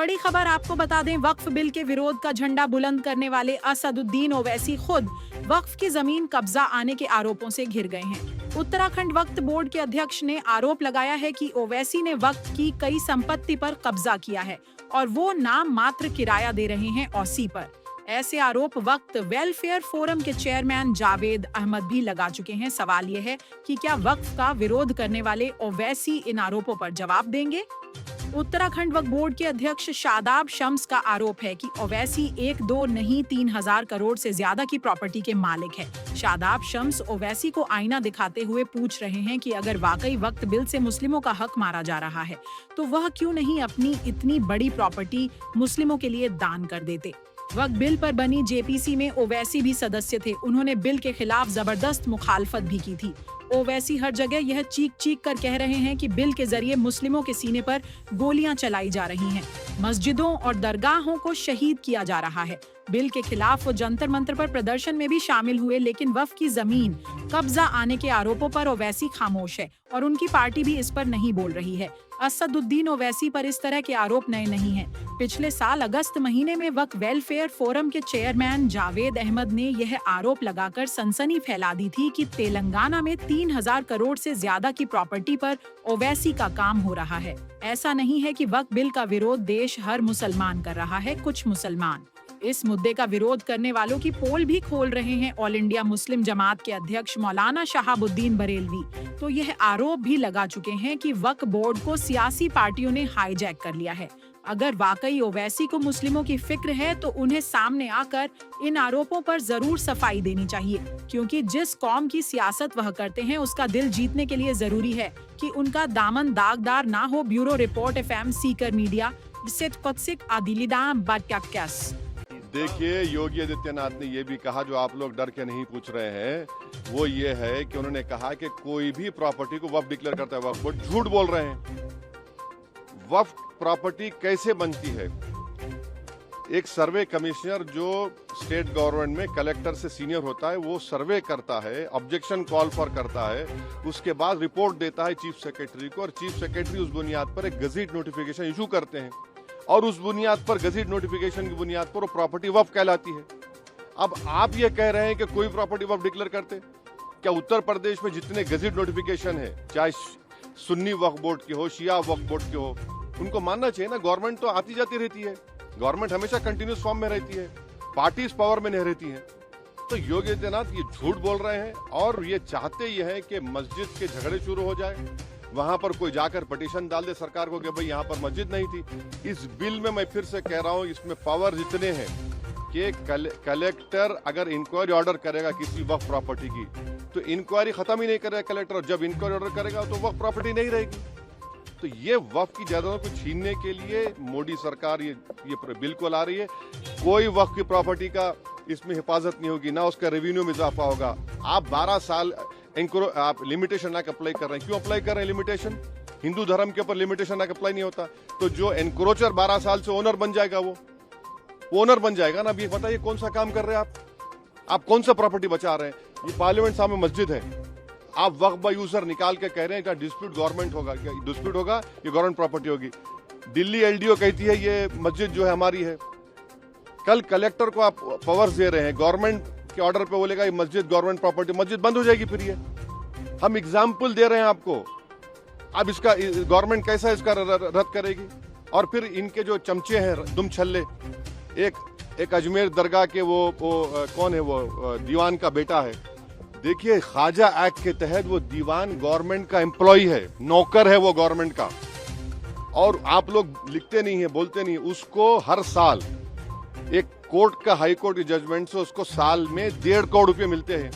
बड़ी खबर आपको बता दें, वक्फ बिल के विरोध का झंडा बुलंद करने वाले असदुद्दीन ओवैसी खुद वक्फ की जमीन कब्जा आने के आरोपों से घिर गए हैं। उत्तराखंड वक्फ बोर्ड के अध्यक्ष ने आरोप लगाया है कि ओवैसी ने वक्फ की कई संपत्ति पर कब्जा किया है और वो नाम मात्र किराया दे रहे हैं औसी पर। ऐसे आरोप वक्फ वेलफेयर फोरम के चेयरमैन जावेद अहमद भी लगा चुके हैं। सवाल यह है कि क्या वक्फ का विरोध करने वाले ओवैसी इन आरोपों पर जवाब देंगे? उत्तराखंड वक्फ बोर्ड के अध्यक्ष शादाब शम्स का आरोप है कि ओवैसी 1-2 नहीं 3,000 करोड़ से ज्यादा की प्रॉपर्टी के मालिक है। शादाब शम्स ओवैसी को आईना दिखाते हुए पूछ रहे हैं कि अगर वाकई वक्फ बिल से मुस्लिमों का हक मारा जा रहा है तो वह क्यों नहीं अपनी इतनी बड़ी प्रॉपर्टी मुस्लिमों के लिए दान कर देते। वक्फ बिल पर बनी जेपीसी में ओवैसी भी सदस्य थे। उन्होंने बिल के खिलाफ जबरदस्त मुखालफत भी की थी। ओवैसी हर जगह यह चीख कर कह रहे हैं कि बिल के जरिए मुस्लिमों के सीने पर गोलियां चलाई जा रही हैं, मस्जिदों और दरगाहों को शहीद किया जा रहा है। बिल के खिलाफ वो जंतर मंतर पर प्रदर्शन में भी शामिल हुए, लेकिन वक्फ की जमीन कब्जा आने के आरोपों पर ओवैसी खामोश है और उनकी पार्टी भी इस पर नहीं बोल रही है। असदुद्दीन ओवैसी पर इस तरह के आरोप नए नहीं हैं। पिछले साल अगस्त महीने में वक्फ वेलफेयर फोरम के चेयरमैन जावेद अहमद ने यह आरोप लगाकर सनसनी फैला दी थी कि तेलंगाना में 3,000 करोड़ से ज्यादा की प्रॉपर्टी पर ओवैसी का काम हो रहा है। ऐसा नहीं है कि वक्फ बिल का विरोध देश हर मुसलमान कर रहा है, कुछ मुसलमान इस मुद्दे का विरोध करने वालों की पोल भी खोल रहे हैं। ऑल इंडिया मुस्लिम जमात के अध्यक्ष मौलाना शहाबुद्दीन बरेलवी तो यह आरोप भी लगा चुके हैं कि वक्फ बोर्ड को सियासी पार्टियों ने हाईजैक कर लिया है। अगर वाकई ओवैसी को मुस्लिमों की फिक्र है तो उन्हें सामने आकर इन आरोपों पर जरूर सफाई देनी चाहिए, क्योंकि जिस कौम की सियासत वह करते हैं उसका दिल जीतने के लिए जरूरी है कि उनका दामन दागदार ना हो। Bureau report FM Sikar media. देखिए, योगी आदित्यनाथ ने ये भी कहा, जो आप लोग डर के नहीं पूछ रहे हैं, वो ये है कि उन्होंने कहा कि कोई भी प्रॉपर्टी को वक्फ डिक्लेयर करता है वक्फ बोर्ड। झूठ बोल रहे हैं। वक्फ प्रॉपर्टी कैसे बनती है? एक सर्वे कमिश्नर जो स्टेट गवर्नमेंट में कलेक्टर से सीनियर होता है, वो सर्वे करता है, ऑब्जेक्शन कॉल फॉर करता है, उसके बाद रिपोर्ट देता है चीफ सेक्रेटरी को, और चीफ सेक्रेटरी उस बुनियाद पर एक गजीट नोटिफिकेशन इशू करते हैं और उस बुनियाद पर, गजीट नोटिफिकेशन की बुनियाद पर वो प्रॉपर्टी वक्फ कहलाती है। अब आप ये कह रहे हैं कि कोई प्रॉपर्टी वक्फ डिक्लेयर करते? क्या उत्तर प्रदेश में जितने गजीट नोटिफिकेशन है, चाहे सुन्नी वक्फ बोर्ड के हो, शिया वक्फ बोर्ड के हो, उनको मानना चाहिए ना। गवर्नमेंट तो आती जाती रहती है, गवर्नमेंट हमेशा कंटिन्यूस फॉर्म में रहती है, पार्टीज पावर में नहीं रहती है। तो योगी आदित्यनाथ ये झूठ बोल रहे हैं और ये चाहते ये हैं कि मस्जिद के झगड़े शुरू हो जाए, वहां पर कोई जाकर पिटीशन डाल दे सरकार को कि भाई यहाँ पर मस्जिद नहीं थी। इस बिल में मैं फिर से कह रहा हूँ, इसमें पावर इतने हैं कि कलेक्टर अगर इंक्वायरी ऑर्डर करेगा किसी वक्फ प्रॉपर्टी की, तो इंक्वायरी खत्म ही नहीं करेगा कलेक्टर, और जब इंक्वायरी ऑर्डर करेगा तो वक्फ प्रॉपर्टी नहीं रहेगी। तो ये वक्फ की जायदादों को छीनने के लिए मोदी सरकार ये बिल को ला रही है। कोई वक्फ की प्रॉपर्टी का इसमें हिफाजत नहीं होगी, ना उसका रेवेन्यू में इजाफा होगा। आप 12 साल आप लिमिटेशन एक्ट अप्लाई कर रहे हैं। क्यों अप्लाई कर रहे हैं लिमिटेशन? हिंदू धर्म के ऊपर लिमिटेशन एक्ट अप्लाई नहीं होता। तो जो एनक्रोचर 12 साल से ओनर बन जाएगा, वो ओनर बन जाएगा ना। अब ये बताइए कौन सा काम कर रहे हैं आप कौन सा प्रॉपर्टी बचा रहे हैं? ये पार्लियामेंट सामने मस्जिद है, आप वक्फ बाय यूजर निकाल के कह रहे हैं कि डिस्प्यूट गवर्नमेंट होगा, क्या डिस्प्यूट होगा? ये गवर्नमेंट प्रॉपर्टी होगी। दिल्ली LDO कहती है ये मस्जिद जो है हमारी है। कल कलेक्टर को आप पावर्स दे रहे हैं, गवर्नमेंट के ऑर्डर पे बोलेगा ये मस्जिद गवर्नमेंट प्रॉपर्टी, मस्जिद बंद हो जाएगी। फिर ये हम एग्जाम्पल दे रहे हैं आपको। अब इसका गवर्नमेंट कैसा इसका रद्द करेगी? और फिर इनके जो चमचे हैं दुम छल्ले, एक अजमेर दरगाह के वो कौन है, वो दीवान का बेटा है। देखिए, ख्वाजा एक्ट के तहत वो दीवान गवर्नमेंट का एम्प्लॉय है, नौकर है वो गवर्नमेंट का, और आप लोग लिखते नहीं है, बोलते नहीं। उसको हर साल एक कोर्ट का, हाई कोर्ट की जजमेंट से उसको साल में 1.5 करोड़ रुपए मिलते हैं।